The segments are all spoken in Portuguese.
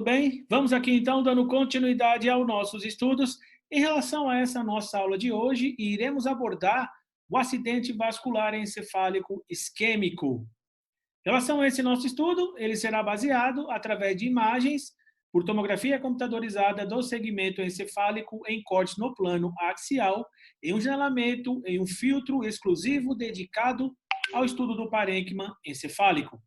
bem? Vamos aqui então dando continuidade aos nossos estudos. Em relação a essa nossa aula de hoje, iremos abordar o acidente vascular encefálico isquêmico. Em relação a esse nosso estudo, ele será baseado através de imagens por tomografia computadorizada do segmento encefálico em corte no plano axial, em um janelamento, em um filtro exclusivo dedicado ao estudo do parênquima encefálico.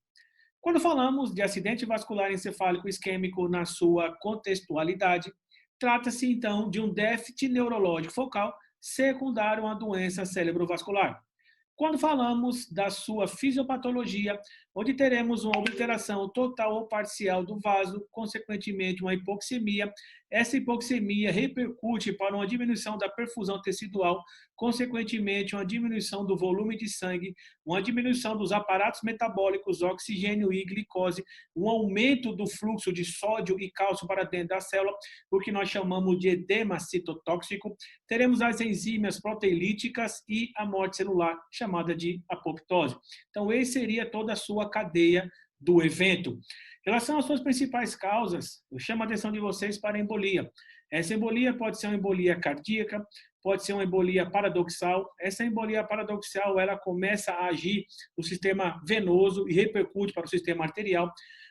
Quando falamos de acidente vascular encefálico isquêmico na sua contextualidade, trata-se então de um déficit neurológico focal secundário a uma doença cerebrovascular. Quando falamos da sua fisiopatologia, onde teremos uma obliteração total ou parcial do vaso, consequentemente uma hipoxemia, essa hipoxemia repercute para uma diminuição da perfusão tecidual, consequentemente uma diminuição do volume de sangue, uma diminuição dos aparatos metabólicos, oxigênio e glicose, um aumento do fluxo de sódio e cálcio para dentro da célula, o que nós chamamos de edema citotóxico. Teremos as enzimas proteolíticas e a morte celular, chamada de apoptose. Então, esse seria toda a sua cadeia do evento. Em relação às suas principais causas, eu chamo a atenção de vocês para a embolia. Essa embolia pode ser uma embolia cardíaca, pode ser uma embolia paradoxal. Essa embolia paradoxal, ela começa a agir no sistema venoso e repercute para o sistema arterial.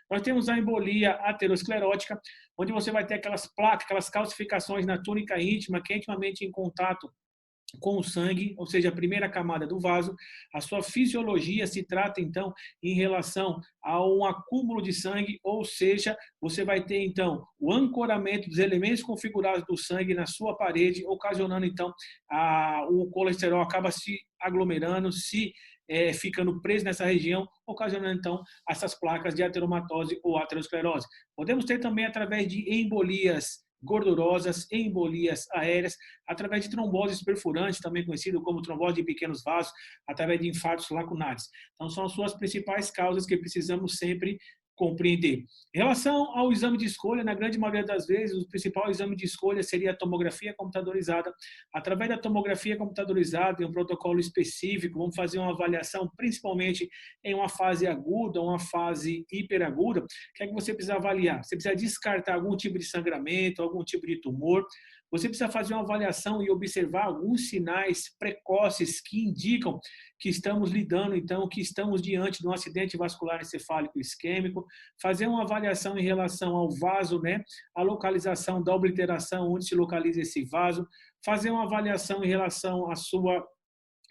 Nós temos a embolia aterosclerótica, onde você vai ter aquelas placas, aquelas calcificações na túnica íntima, que é intimamente em contato com o sangue, ou seja, a primeira camada do vaso. A sua fisiologia se trata, então, em relação a um acúmulo de sangue, ou seja, você vai ter, então, o ancoramento dos elementos configurados do sangue na sua parede, ocasionando, então, o colesterol acaba se aglomerando, ficando preso nessa região, ocasionando, então, essas placas de ateromatose ou aterosclerose. Podemos ter também através de embolias gordurosas, embolias aéreas, através de tromboses perfurantes, também conhecido como trombose de pequenos vasos, através de infartos lacunares. Então, são as suas principais causas que precisamos sempre compreender. Em relação ao exame de escolha, na grande maioria das vezes, o principal exame de escolha seria a tomografia computadorizada. Através da tomografia computadorizada, em um protocolo específico, vamos fazer uma avaliação, principalmente em uma fase aguda, uma fase hiperaguda. O que é que você precisa avaliar? Você precisa descartar algum tipo de sangramento, algum tipo de tumor. Você precisa fazer uma avaliação e observar alguns sinais precoces que indicam que estamos lidando, então, que estamos diante de um acidente vascular encefálico isquêmico, fazer uma avaliação em relação ao vaso, né, a localização da obliteração, onde se localiza esse vaso, fazer uma avaliação em relação à sua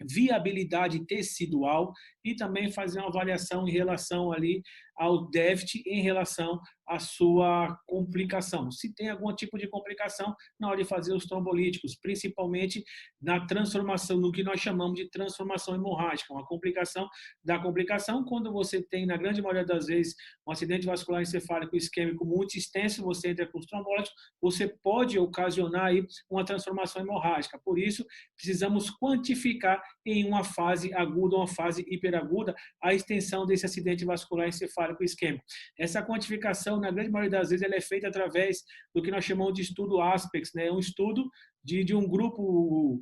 viabilidade tecidual e também fazer uma avaliação em relação ali ao déficit em relação à sua complicação. Se tem algum tipo de complicação na hora de fazer os trombolíticos, principalmente na transformação, no que nós chamamos de transformação hemorrágica, uma complicação da complicação, quando você tem, na grande maioria das vezes, um acidente vascular encefálico isquêmico muito extenso, você entra com os trombólicos, você pode ocasionar aí uma transformação hemorrágica. Por isso, precisamos quantificar em uma fase aguda ou uma fase hiperaguda a extensão desse acidente vascular encefálico isquêmico. Essa quantificação, na grande maioria das vezes, ela é feita através do que nós chamamos de estudo ASPEX, né? Um estudo de um grupo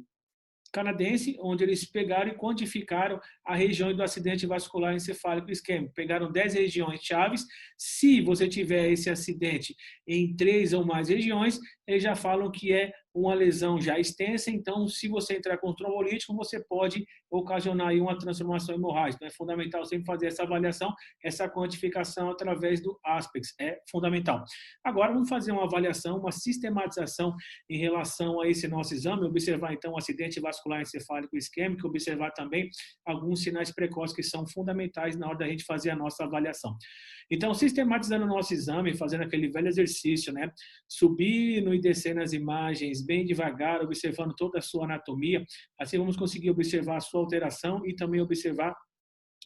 canadense, onde eles pegaram e quantificaram a região do acidente vascular encefálico isquêmico. Pegaram 10 regiões chaves. Se você tiver esse acidente em 3 ou mais regiões, eles já falam que é uma lesão já extensa, então, se você entrar com trombolítico, você pode ocasionar aí uma transformação hemorrágica. Então, é fundamental sempre fazer essa avaliação, essa quantificação através do ASPEX, é fundamental. Agora, vamos fazer uma avaliação, uma sistematização em relação a esse nosso exame, observar, então, o acidente vascular encefálico isquêmico, observar também alguns sinais precoces que são fundamentais na hora da gente fazer a nossa avaliação. Então, sistematizando o nosso exame, fazendo aquele velho exercício, né? Subindo e descendo as imagens bem devagar, observando toda a sua anatomia. Assim vamos conseguir observar a sua alteração e também observar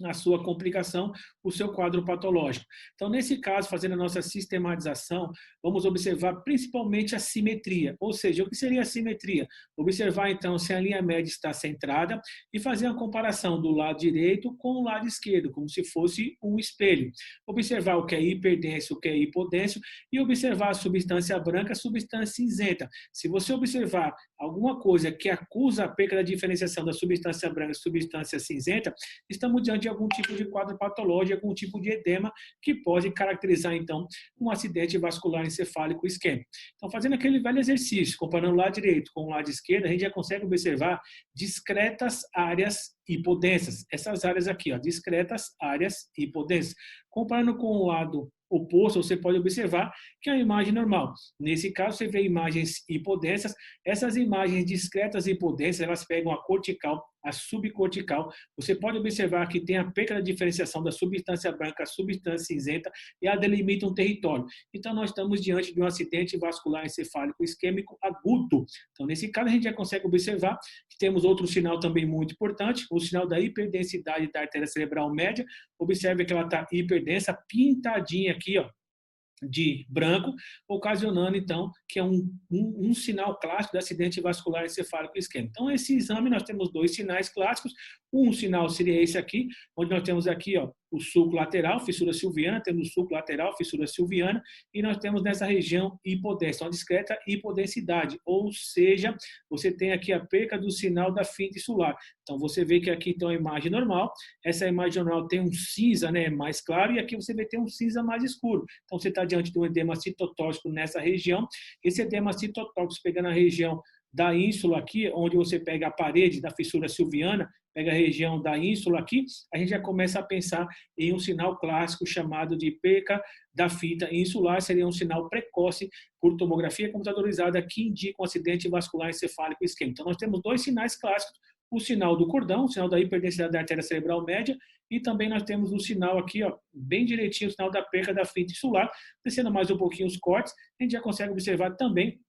a sua complicação, o seu quadro patológico. Então, nesse caso, fazendo a nossa sistematização, vamos observar principalmente a simetria, ou seja, o que seria a simetria? Observar, então, se a linha média está centrada e fazer a comparação do lado direito com o lado esquerdo, como se fosse um espelho. Observar o que é hiperdenso, o que é hipodêncio e observar a substância branca, a substância cinzenta. Se você observar alguma coisa que acusa a perca da diferenciação da substância branca e substância cinzenta, estamos diante de algum tipo de quadro patológico, algum tipo de edema que pode caracterizar, então, um acidente vascular encefálico isquêmico. Então, fazendo aquele velho exercício, comparando o lado direito com o lado esquerdo, a gente já consegue observar discretas áreas hipodensas. Essas áreas aqui, ó, discretas áreas hipodensas. Comparando com o lado oposto, você pode observar que é a imagem normal. Nesse caso, você vê imagens hipodensas. Essas imagens discretas e hipodensas, elas pegam a cortical, a subcortical. Você pode observar que tem a perda da diferenciação da substância branca, a substância cinzenta, e ela delimita um território. Então, nós estamos diante de um acidente vascular encefálico isquêmico agudo. Então, nesse caso, a gente já consegue observar que temos outro sinal também muito importante, o sinal da hiperdensidade da artéria cerebral média. Observe que ela está hiperdensa, pintadinha aqui, ó, de branco, ocasionando, então, que é um sinal clássico de acidente vascular encefálico isquêmico. Então, esse exame, nós temos dois sinais clássicos. Um sinal seria esse aqui, onde nós temos aqui, ó, o sulco lateral, fissura silviana, temos o sulco lateral, fissura silviana, e nós temos nessa região hipodensa, uma discreta hipodensidade, ou seja, você tem aqui a perca do sinal da fita insular. Então, você vê que aqui tem uma imagem normal, essa imagem normal tem um cinza, né, mais claro, e aqui você vê que tem um cinza mais escuro. Então, você está diante de um edema citotóxico nessa região. Esse edema citotóxico pegando a região da ínsula aqui, onde você pega a parede da fissura silviana, pega a região da ínsula aqui, a gente já começa a pensar em um sinal clássico chamado de perca da fita insular. Seria um sinal precoce por tomografia computadorizada que indica um acidente vascular encefálico isquêmico. Então, nós temos dois sinais clássicos, o sinal do cordão, o sinal da hiperdensidade da artéria cerebral média, e também nós temos o sinal aqui, ó, bem direitinho, o sinal da perca da fita insular. Descendo mais um pouquinho os cortes, a gente já consegue observar também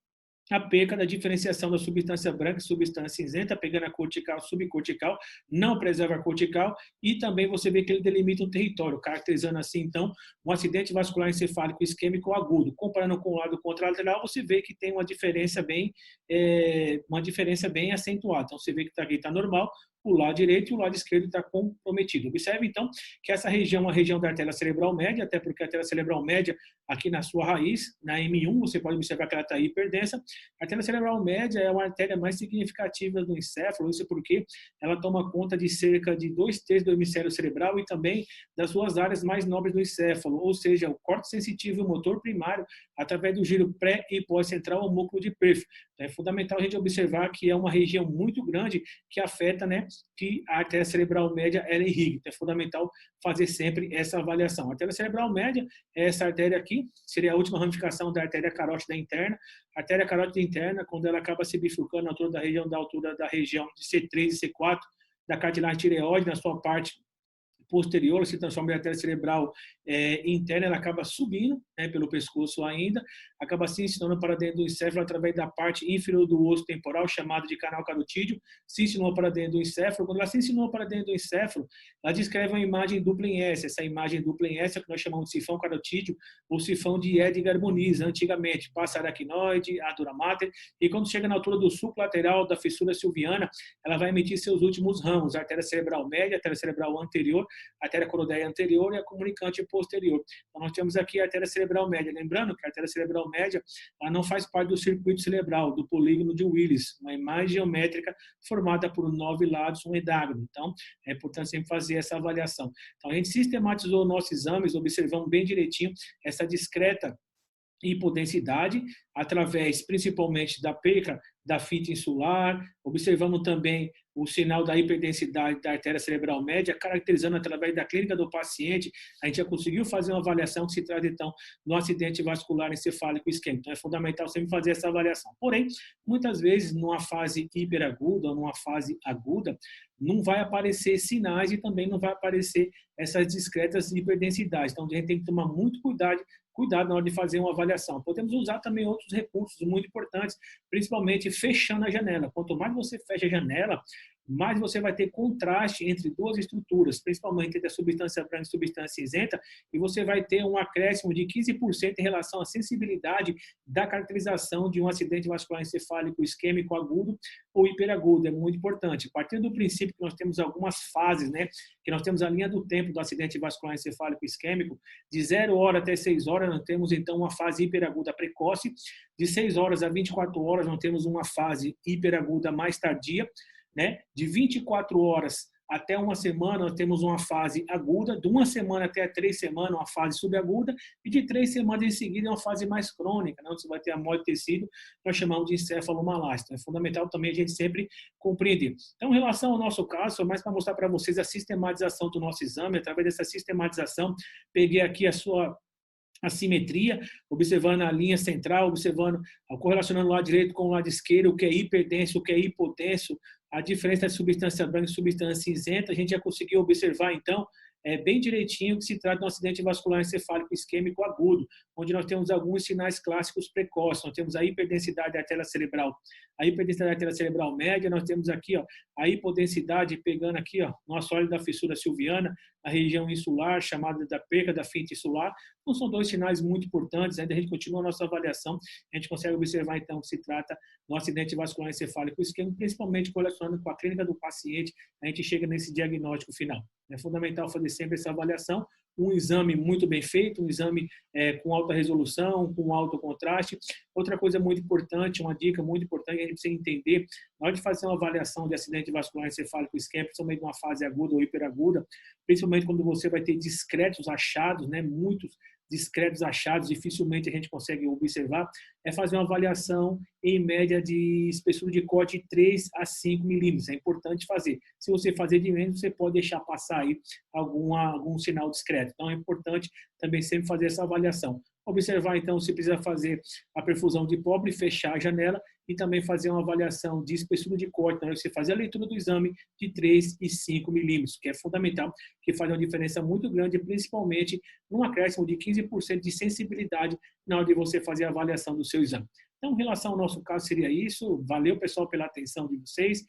a perca da diferenciação da substância branca e substância cinzenta, pegando a cortical, subcortical, não preserva a cortical, e também você vê que ele delimita um território, caracterizando assim, então, um acidente vascular encefálico isquêmico agudo. Comparando com o lado contralateral, você vê que tem uma diferença bem acentuada. Então, você vê que aqui está normal, o lado direito e o lado esquerdo está comprometido. Observe, então, que essa região é uma região da artéria cerebral média, até porque a artéria cerebral média, aqui na sua raiz, na M1, você pode observar que ela está hiperdensa. A artéria cerebral média é uma artéria mais significativa do encéfalo, isso porque ela toma conta de cerca de 2/3 do hemisfério cerebral e também das duas áreas mais nobres do encéfalo, ou seja, o córtex sensitivo e o motor primário, através do giro pré e pós-central ao músculo de Perth. Então, é fundamental a gente observar que é uma região muito grande que afeta, né, que a artéria cerebral média ela irriga. Então, é fundamental fazer sempre essa avaliação. A artéria cerebral média é essa artéria aqui, seria a última ramificação da artéria carótida interna. A artéria carótida interna, quando ela acaba se bifurcando na altura da região de C3 e C4, da cartilagem tireoide, na sua parte posterior, se transforma em artéria cerebral interna, ela acaba subindo, né, pelo pescoço ainda, acaba se insinuando para dentro do encéfalo através da parte inferior do osso temporal, chamado de canal carotídeo, se insinua para dentro do encéfalo. Quando ela se insinua para dentro do encéfalo, ela descreve uma imagem dupla em S. Essa imagem dupla em S é o que nós chamamos de sifão carotídeo ou sifão de Edgar Muniz, antigamente, passa aracnoide, a dura mater, e quando chega na altura do sulco lateral da fissura silviana, ela vai emitir seus últimos ramos, a artéria cerebral média, a artéria cerebral anterior, a artéria coroidea anterior e a comunicante posterior. Então, nós temos aqui a artéria cerebral média. Lembrando que a artéria cerebral média ela não faz parte do circuito cerebral, do polígono de Willis, uma imagem geométrica formada por 9 lados, um hexágono. Então, é importante sempre fazer essa avaliação. Então, a gente sistematizou nossos exames, observamos bem direitinho essa discreta hipodensidade, através principalmente da perca da fita insular. Observamos também o sinal da hiperdensidade da artéria cerebral média, caracterizando através da clínica do paciente. A gente já conseguiu fazer uma avaliação que se trata, então, de um acidente vascular encefálico isquêmico. Então, é fundamental sempre fazer essa avaliação. Porém, muitas vezes, numa fase hiperaguda ou numa fase aguda, não vai aparecer sinais e também não vai aparecer essas discretas hiperdensidades. Então, a gente tem que tomar muito cuidado na hora de fazer uma avaliação. Podemos usar também outros recursos muito importantes, principalmente fechando a janela. Quanto mais você fecha a janela, mais você vai ter contraste entre duas estruturas, principalmente entre a substância branca e a substância cinzenta, e você vai ter um acréscimo de 15% em relação à sensibilidade da caracterização de um acidente vascular encefálico isquêmico agudo ou hiperagudo. É muito importante. Partindo do princípio que nós temos algumas fases, né, que nós temos a linha do tempo do acidente vascular encefálico isquêmico, de 0 hora até 6 horas, nós temos então uma fase hiperaguda precoce, de 6 horas a 24 horas, nós temos uma fase hiperaguda mais tardia, né? De 24 horas até uma semana nós temos uma fase aguda, de uma semana até 3 semanas uma fase subaguda, e de 3 semanas em seguida uma fase mais crônica, né? Onde você vai ter a morte de tecido, nós chamamos de encefalomalácia. É fundamental também a gente sempre compreender. Então, em relação ao nosso caso, foi mais para mostrar para vocês a sistematização do nosso exame. Através dessa sistematização, peguei aqui a sua assimetria, observando a linha central, observando, correlacionando o lado direito com o lado esquerdo, o que é hiperdenso, o que é hipodenso, a diferença de substância branca e substância cinzenta. A gente já conseguiu observar, então, bem direitinho que se trata de um acidente vascular encefálico isquêmico agudo, onde nós temos alguns sinais clássicos precoces. Nós temos a hiperdensidade arterial cerebral, a hiperdensidade arterial cerebral média, nós temos aqui a hipodensidade, pegando aqui no assoalho da fissura silviana, a região insular, chamada da perca da finta insular. Então, são dois sinais muito importantes. Ainda a gente continua a nossa avaliação, a gente consegue observar, então, que se trata de um acidente vascular encefálico isquêmico, principalmente correlacionando com a clínica do paciente, a gente chega nesse diagnóstico final. É fundamental fazer sempre essa avaliação, um exame muito bem feito, um exame com alta resolução, com alto contraste. Outra coisa muito importante, uma dica muito importante, a gente precisa entender, na hora de fazer uma avaliação de acidente vascular encefálico isquêmico, principalmente numa fase aguda ou hiperaguda, principalmente quando você vai ter discretos achados, né, muitos discretos achados, dificilmente a gente consegue observar, é fazer uma avaliação em média de espessura de corte de 3 a 5 milímetros. É importante fazer. Se você fazer de menos, você pode deixar passar aí algum sinal discreto. Então, é importante também sempre fazer essa avaliação. Observar, então, se precisa fazer a perfusão de pobre, fechar a janela e também fazer uma avaliação de espessura de corte. Então, você fazer a leitura do exame de 3 e 5 milímetros, que é fundamental, que faz uma diferença muito grande, principalmente num acréscimo de 15% de sensibilidade na hora de você fazer a avaliação do seu exame. Então, em relação ao nosso caso, seria isso. Valeu, pessoal, pela atenção de vocês.